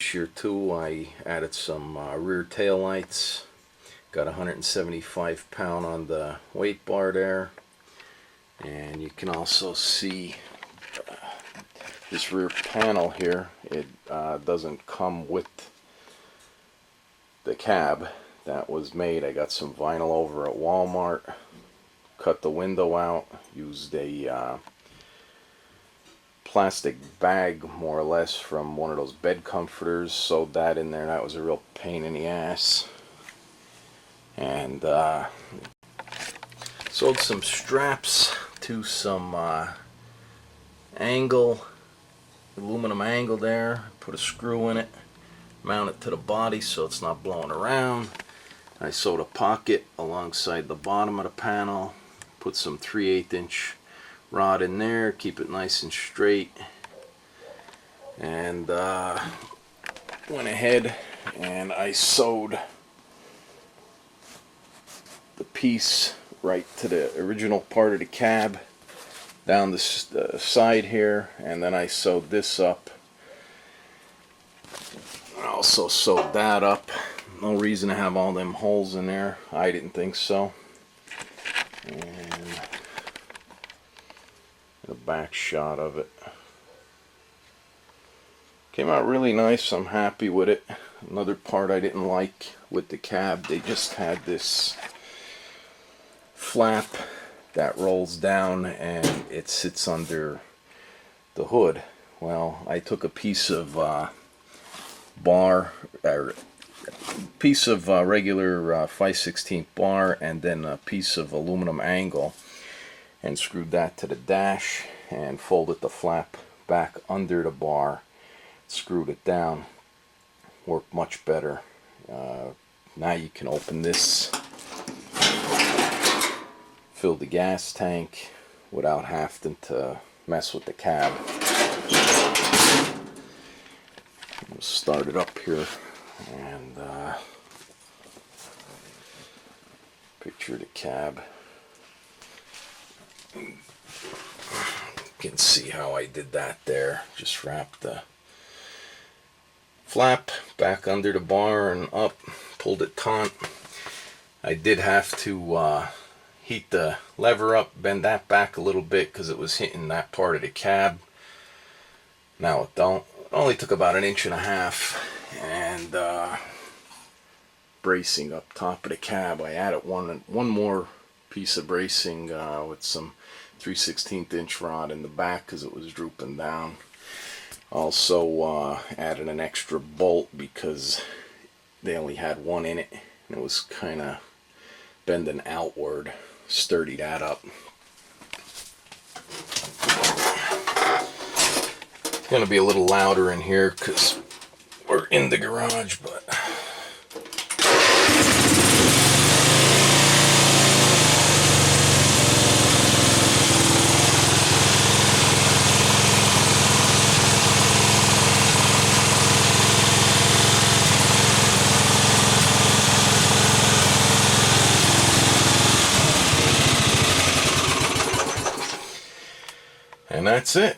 this year too. I added some rear tail lights. Got 175 pound on the weight bar there, and you can also see this rear panel here. It doesn't come with the cab. That was made. I got some vinyl over at Walmart, cut the window out, used a plastic bag more or less from one of those bed comforters, sewed that in there. That was a real pain in the ass. And sewed some straps to some aluminum angle there, put a screw in it, mount it to the body so it's not blowing around. I sewed a pocket alongside the bottom of the panel, put some 3/8 inch rod in there, keep it nice and straight, and went ahead and I sewed the piece right to the original part of the cab down the side here, and then I sewed this up. I also sewed that up. No reason to have all them holes in there. I didn't think so. And the back shot of it. Came out really nice. I'm happy with it. Another part I didn't like with the cab, they just had this flap that rolls down and it sits under the hood. Well, I took a piece of regular 5/16 bar and then a piece of aluminum angle and screwed that to the dash and folded the flap back under the bar, screwed it down. Worked much better. Now you can open this, fill the gas tank without having to mess with the cab. We'll start it up here and picture the cab. You can see how I did that there. Just wrapped the flap back under the bar and up, pulled it taut. I did have to heat the lever up, bend that back a little bit because it was hitting that part of the cab. Now it don't. It only took about 1.5 inches, and bracing up top of the cab. I added one more piece of bracing with some 3/16 inch rod in the back because it was drooping down. Also added an extra bolt because they only had one in it and it was kind of bending outward. Sturdy that up. It's going to be a little louder in here because we're in the garage, but and that's it.